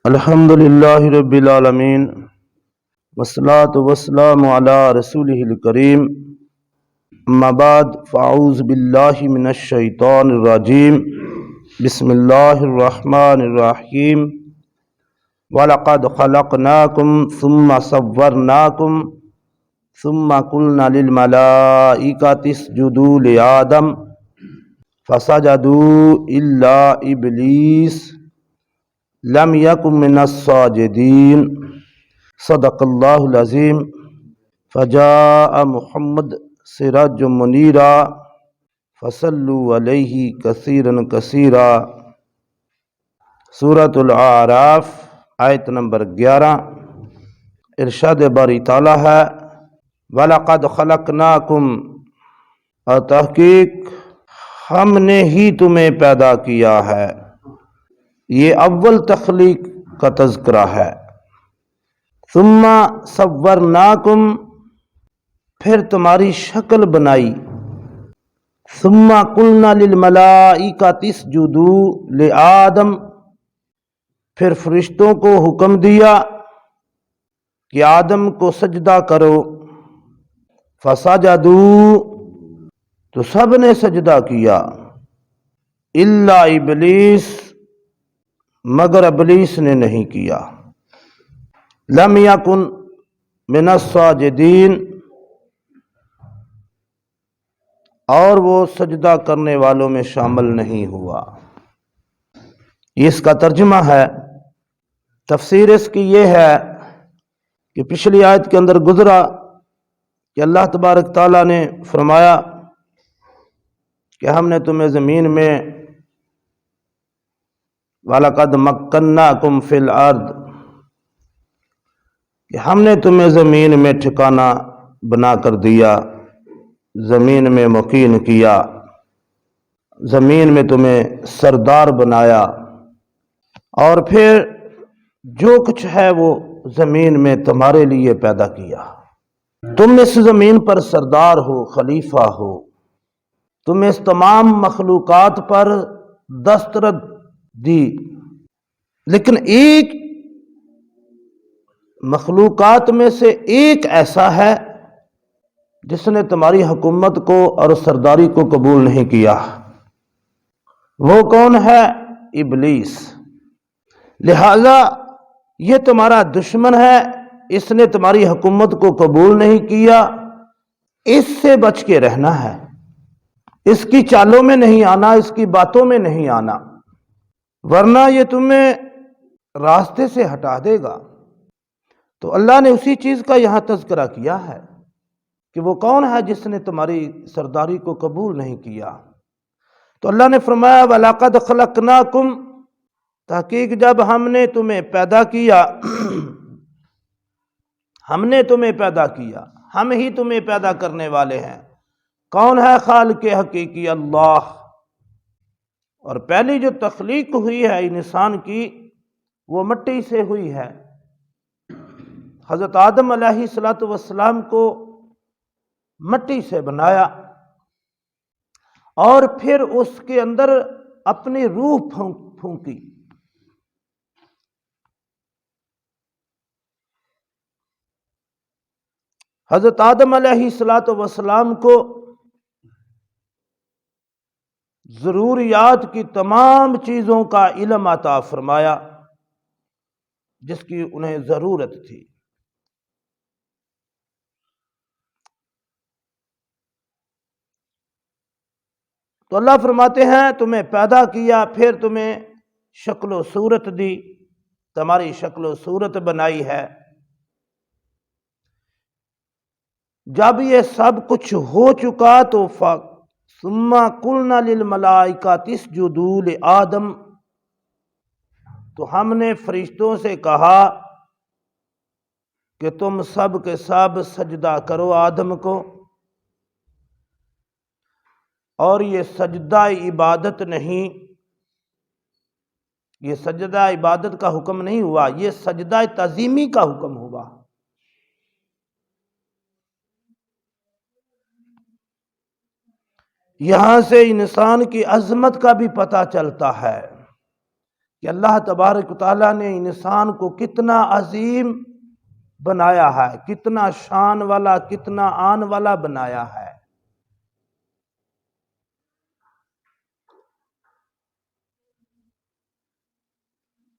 الحمد للہ رب العالمین والصلاة والسلام علی رسولہ الکریم اما بعد فاعوذ باللہ من الشیطان الرجیم بسم اللہ الرحمن الرحیم وَلَقَدْ خَلَقْنَاكُمْ ثُمَّ صَوَّرْنَاكُمْ ثُمَّ قُلْنَا لِلْمَلَائِكَةِ اسْجُدُوا لِآدَمَ فَسَجَدُوا إِلَّا إِبْلِيسَ لم یکن من الساجدین صدق اللہ العظیم فجاء محمد سراج منیرا فصلوا علیہ کثیرا کثیرا۔ سورۃ الاعراف آیت نمبر 11۔ ارشاد باری تعالیٰ ہے وَلَقَدْ خَلَقْنَاكُمْ، اور تحقیق ہم نے ہی تمہیں پیدا کیا ہے۔ یہ اول تخلیق کا تذکرہ ہے۔ ثم صورناکم، پھر تمہاری شکل بنائی۔ ثم قلنا للملائکۃ اسجدوا لآدم، پھر فرشتوں کو حکم دیا کہ آدم کو سجدہ کرو۔ فسجدوا، تو سب نے سجدہ کیا۔ الا ابلیس، مگر ابلیس نے نہیں کیا۔ لم یکن من الساجدین، اور وہ سجدہ کرنے والوں میں شامل نہیں ہوا۔ اس کا ترجمہ ہے، تفسیر اس کی یہ ہے کہ پچھلی آیت کے اندر گزرا کہ اللہ تبارک تعالیٰ نے فرمایا کہ ہم نے تمہیں زمین میں وَلَقَدْ مَكَّنَّاكُمْ فِي الْأَرْضِ، کہ ہم نے تمہیں زمین میں ٹھکانہ بنا کر دیا، زمین میں مقیم کیا، زمین میں تمہیں سردار بنایا، اور پھر جو کچھ ہے وہ زمین میں تمہارے لیے پیدا کیا۔ تم اس زمین پر سردار ہو، خلیفہ ہو، تم اس تمام مخلوقات پر دسترس دی، لیکن ایک مخلوقات میں سے ایک ایسا ہے جس نے تمہاری حکومت کو اور سرداری کو قبول نہیں کیا۔ وہ کون ہے؟ ابلیس۔ لہذا یہ تمہارا دشمن ہے، اس نے تمہاری حکومت کو قبول نہیں کیا، اس سے بچ کے رہنا ہے، اس کی چالوں میں نہیں آنا، اس کی باتوں میں نہیں آنا، ورنہ یہ تمہیں راستے سے ہٹا دے گا۔ تو اللہ نے اسی چیز کا یہاں تذکرہ کیا ہے کہ وہ کون ہے جس نے تمہاری سرداری کو قبول نہیں کیا۔ تو اللہ نے فرمایا وَلَقَدْ خَلَقْنَاكُمْ، تحقیق جب ہم نے تمہیں پیدا کیا، ہم نے تمہیں پیدا کیا، ہم ہی تمہیں پیدا کرنے والے ہیں۔ کون ہے خالق حقیقی؟ اللہ۔ اور پہلی جو تخلیق ہوئی ہے انسان کی وہ مٹی سے ہوئی ہے۔ حضرت آدم علیہ السلام کو مٹی سے بنایا اور پھر اس کے اندر اپنی روح پھونکی۔ حضرت آدم علیہ السلام کو ضروریات کی تمام چیزوں کا علم عطا فرمایا جس کی انہیں ضرورت تھی۔ تو اللہ فرماتے ہیں تمہیں پیدا کیا، پھر تمہیں شکل و صورت دی، تمہاری شکل و صورت بنائی ہے۔ جب یہ سب کچھ ہو چکا تو ثم قلنا للملائکۃ اسجدوا لآدم، تو ہم نے فرشتوں سے کہا کہ تم سب کے سب سجدہ کرو آدم کو۔ اور یہ سجدہ عبادت نہیں، یہ سجدہ عبادت کا حکم نہیں ہوا، یہ سجدہ تعظیمی کا حکم ہوا۔ یہاں سے انسان کی عظمت کا بھی پتہ چلتا ہے کہ اللہ تبارک و تعالیٰ نے انسان کو کتنا عظیم بنایا ہے، کتنا شان والا، کتنا آن والا بنایا ہے۔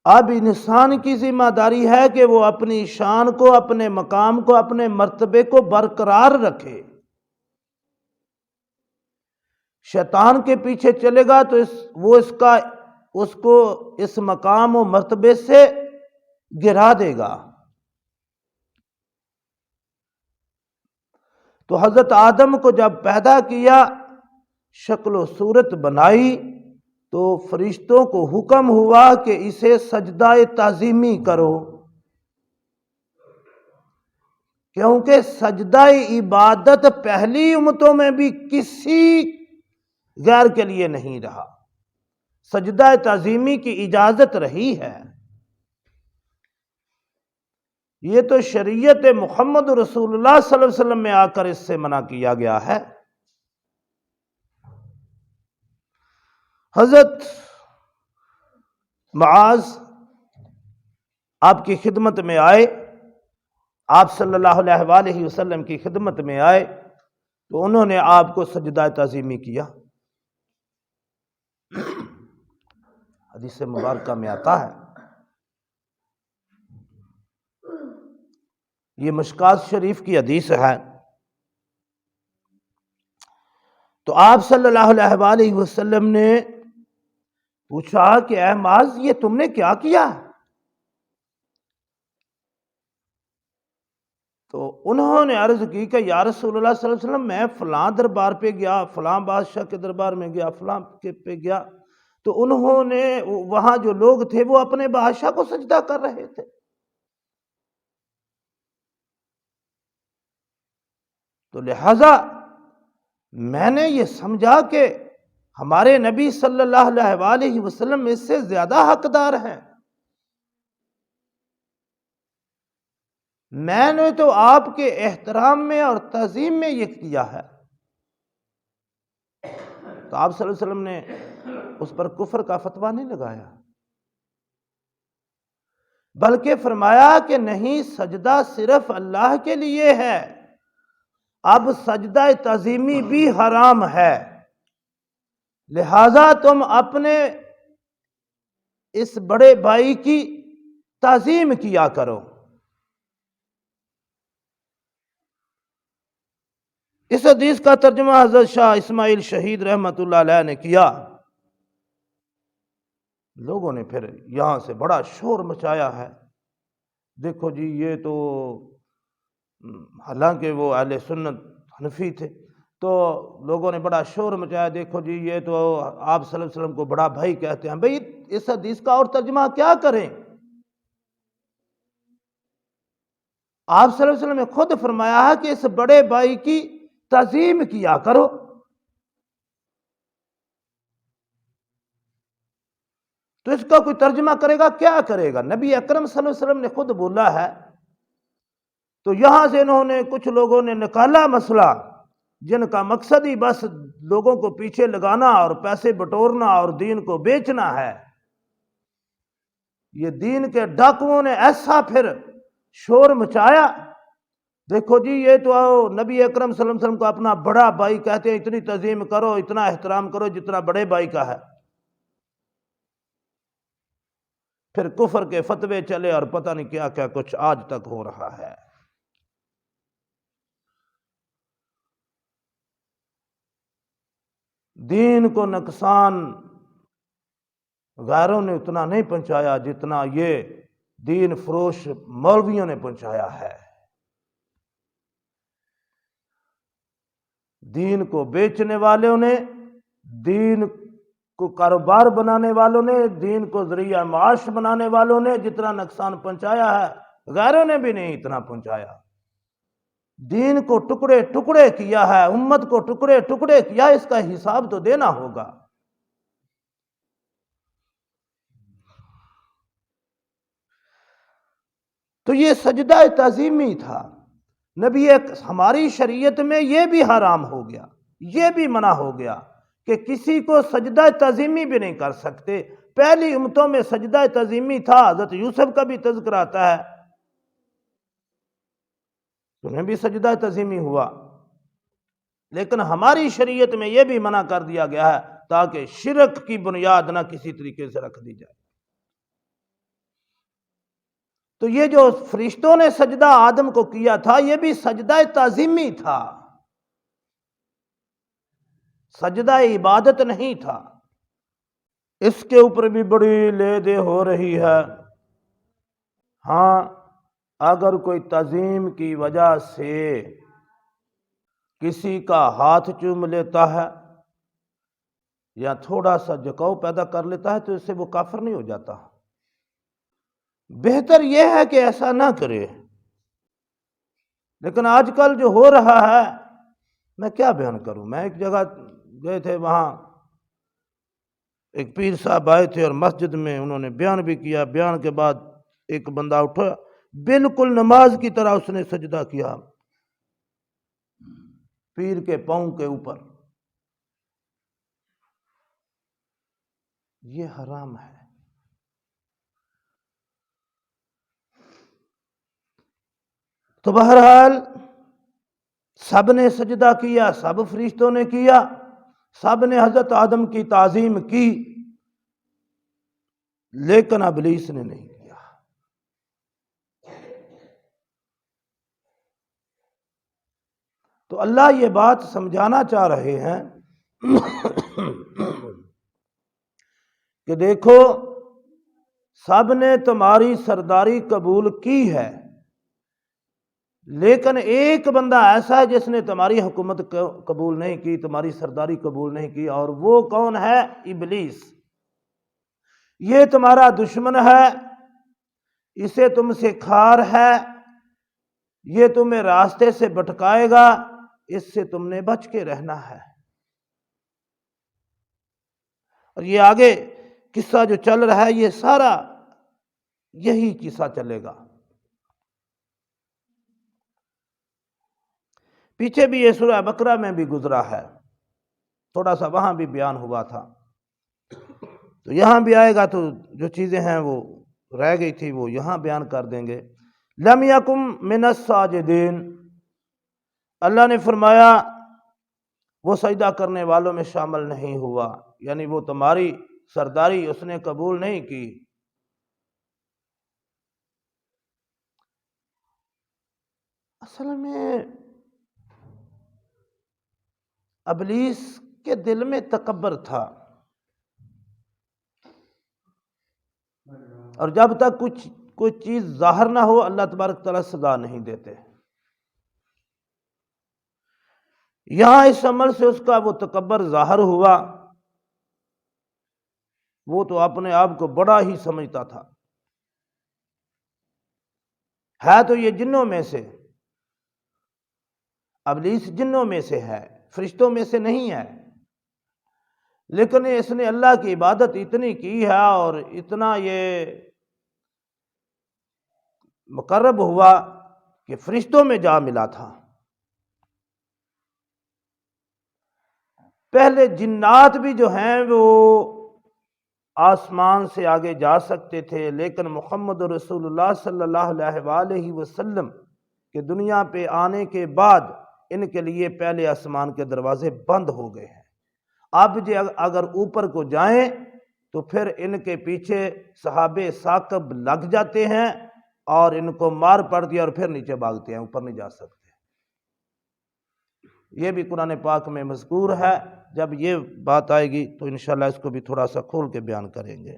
اب انسان کی ذمہ داری ہے کہ وہ اپنی شان کو، اپنے مقام کو، اپنے مرتبے کو برقرار رکھے۔ شیطان کے پیچھے چلے گا تو وہ اس کو اس مقام و مرتبے سے گرا دے گا۔ تو حضرت آدم کو جب پیدا کیا، شکل و صورت بنائی، تو فرشتوں کو حکم ہوا کہ اسے سجدہ تعظیمی کرو، کیونکہ سجدہ عبادت پہلی امتوں میں بھی کسی غیر کے لیے نہیں رہا، سجدہ تعظیمی کی اجازت رہی ہے۔ یہ تو شریعت محمد رسول اللہ صلی اللہ علیہ وسلم میں آ کر اس سے منع کیا گیا ہے۔ حضرت معاذ آپ کی خدمت میں آئے، آپ صلی اللہ علیہ وآلہ وسلم کی خدمت میں آئے تو انہوں نے آپ کو سجدہ تعظیمی کیا۔ حدیث مبارکہ میں آتا ہے، یہ مشکوٰۃ شریف کی حدیث ہے، تو آپ صلی اللہ علیہ وآلہ وسلم نے پوچھا کہ اے معاذ، یہ تم نے کیا کیا؟ تو انہوں نے عرض کی کہ یا رسول اللہ صلی اللہ علیہ وسلم، میں فلاں دربار پہ گیا، فلاں بادشاہ کے دربار میں گیا، فلاں کے پہ گیا، تو انہوں نے وہاں جو لوگ تھے وہ اپنے بادشاہ کو سجدہ کر رہے تھے، تو لہذا میں نے یہ سمجھا کہ ہمارے نبی صلی اللہ علیہ وآلہ وسلم اس سے زیادہ حقدار ہیں، میں نے تو آپ کے احترام میں اور تعظیم میں یہ کیا ہے۔ تو آپ صلی اللہ علیہ وسلم نے اس پر کفر کا فتویٰ نہیں لگایا، بلکہ فرمایا کہ نہیں، سجدہ صرف اللہ کے لیے ہے، اب سجدہ تعظیمی بھی حرام ہے، لہذا تم اپنے اس بڑے بھائی کی تعظیم کیا کرو۔ اس حدیث کا ترجمہ حضرت شاہ اسماعیل شہید رحمۃ اللہ علیہ نے کیا۔ لوگوں نے پھر یہاں سے بڑا شور مچایا ہے، دیکھو جی یہ تو، حالانکہ وہ اہل سنت حنفی تھے، تو لوگوں نے بڑا شور مچایا، دیکھو جی یہ تو آپ صلی اللہ علیہ وسلم کو بڑا بھائی کہتے ہیں۔ بھئی اس حدیث کا اور ترجمہ کیا کریں؟ آپ صلی اللہ علیہ وسلم نے خود فرمایا ہے کہ اس بڑے بھائی کی تعظیم کیا کرو۔ تو اس کا کوئی ترجمہ کرے گا، کیا کرے گا؟ نبی اکرم صلی اللہ علیہ وسلم نے خود بولا ہے۔ تو یہاں سے انہوں نے، کچھ لوگوں نے نکالا مسئلہ جن کا مقصد ہی بس لوگوں کو پیچھے لگانا اور پیسے بٹورنا اور دین کو بیچنا ہے۔ یہ دین کے ڈاکوؤں نے ایسا پھر شور مچایا، دیکھو جی یہ تو نبی اکرم صلی اللہ علیہ وسلم کو اپنا بڑا بھائی کہتے ہیں، اتنی تعظیم کرو، اتنا احترام کرو جتنا بڑے بھائی کا ہے۔ پھر کفر کے فتوے چلے اور پتہ نہیں کیا کیا کچھ آج تک ہو رہا ہے۔ دین کو نقصان غیروں نے اتنا نہیں پہنچایا جتنا یہ دین فروش مولویوں نے پہنچایا ہے۔ دین کو بیچنے والوں نے، دین کو کاروبار بنانے والوں نے، دین کو ذریعہ معاش بنانے والوں نے جتنا نقصان پہنچایا ہے، غیروں نے بھی نہیں اتنا پہنچایا۔ دین کو ٹکڑے ٹکڑے کیا ہے، امت کو ٹکڑے ٹکڑے کیا، اس کا حساب تو دینا ہوگا۔ تو یہ سجدہ تعظیمی تھا، ہماری شریعت میں یہ بھی حرام ہو گیا، یہ بھی منع ہو گیا کہ کسی کو سجدہ تعظیمی بھی نہیں کر سکتے، پہلی امتوں میں سجدہ تعظیمی تھا، حضرت یوسف کا بھی تذکر آتا ہے، انہیں بھی سجدہ تعظیمی ہوا، لیکن ہماری شریعت میں یہ بھی منع کر دیا گیا ہے تاکہ شرک کی بنیاد نہ کسی طریقے سے رکھ دی جائے۔ تو یہ جو فرشتوں نے سجدہ آدم کو کیا تھا یہ بھی سجدہ تعظیمی تھا، سجدہ عبادت نہیں تھا۔ اس کے اوپر بھی بڑی لے دے ہو رہی ہے۔ ہاں، اگر کوئی تعظیم کی وجہ سے کسی کا ہاتھ چوم لیتا ہے یا تھوڑا سا جھکاؤ پیدا کر لیتا ہے تو اس سے وہ کافر نہیں ہو جاتا۔ بہتر یہ ہے کہ ایسا نہ کرے، لیکن آج کل جو ہو رہا ہے میں کیا بیان کروں۔ میں ایک جگہ گئے تھے، وہاں ایک پیر صاحب آئے تھے اور مسجد میں انہوں نے بیان بھی کیا، بیان کے بعد ایک بندہ اٹھا، بالکل نماز کی طرح اس نے سجدہ کیا پیر کے پاؤں کے اوپر۔ یہ حرام ہے۔ تو بہرحال سب نے سجدہ کیا، سب فرشتوں نے کیا، سب نے حضرت آدم کی تعظیم کی، لیکن ابلیس نے نہیں کیا۔ تو اللہ یہ بات سمجھانا چاہ رہے ہیں کہ دیکھو سب نے تمہاری سرداری قبول کی ہے، لیکن ایک بندہ ایسا ہے جس نے تمہاری حکومت قبول نہیں کی، تمہاری سرداری قبول نہیں کی، اور وہ کون ہے؟ ابلیس۔ یہ تمہارا دشمن ہے، اسے تم سے کھار ہے، یہ تمہیں راستے سے بھٹکائے گا، اس سے تم نے بچ کے رہنا ہے۔ اور یہ آگے قصہ جو چل رہا ہے یہ سارا یہی قصہ چلے گا۔ پیچھے بھی یہ سورہ بقرہ میں بھی گزرا ہے، تھوڑا سا وہاں بھی بیان ہوا تھا، تو یہاں بھی آئے گا، تو جو چیزیں ہیں وہ رہ گئی تھی وہ یہاں بیان کر دیں گے۔ لم یکم من الساجدین، اللہ نے فرمایا وہ سجدہ کرنے والوں میں شامل نہیں ہوا، یعنی وہ تمہاری سرداری اس نے قبول نہیں کی۔ اصل میں ابلیس کے دل میں تکبر تھا، اور جب تک کوئی چیز ظاہر نہ ہو اللہ تبارک تعالیٰ سزا نہیں دیتے۔ یہاں اس عمل سے اس کا وہ تکبر ظاہر ہوا، وہ تو اپنے آپ کو بڑا ہی سمجھتا تھا، ہے تو یہ جنوں میں سے، ابلیس جنوں میں سے ہے، فرشتوں میں سے نہیں ہے، لیکن اس نے اللہ کی عبادت اتنی کی ہے اور اتنا یہ مقرب ہوا کہ فرشتوں میں جا ملا تھا۔ پہلے جنات بھی جو ہیں وہ آسمان سے آگے جا سکتے تھے، لیکن محمد رسول اللہ صلی اللہ علیہ وآلہ وسلم کے دنیا پہ آنے کے بعد ان کے لیے پہلے آسمان کے دروازے بند ہو گئے ہیں۔ اب اگر اوپر کو جائیں تو پھر ان کے پیچھے صحابہ ثاقب لگ جاتے ہیں اور ان کو مار پڑتی ہے اور پھر نیچے بھاگتے ہیں، اوپر نہیں جا سکتے۔ یہ بھی قرآن پاک میں مذکور ہے، جب یہ بات آئے گی تو انشاءاللہ اس کو بھی تھوڑا سا کھول کے بیان کریں گے۔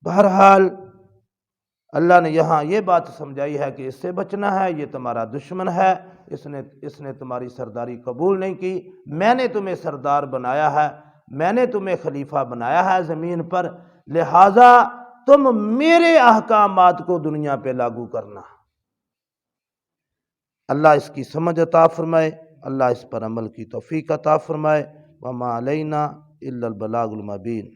بہرحال اللہ نے یہاں یہ بات سمجھائی ہے کہ اس سے بچنا ہے، یہ تمہارا دشمن ہے، اس نے تمہاری سرداری قبول نہیں کی، میں نے تمہیں سردار بنایا ہے، میں نے تمہیں خلیفہ بنایا ہے زمین پر، لہٰذا تم میرے احکامات کو دنیا پہ لاگو کرنا۔ اللہ اس کی سمجھ عطا فرمائے، اللہ اس پر عمل کی توفیق عطا فرمائے۔ وما علینا الا البلاغ المبین۔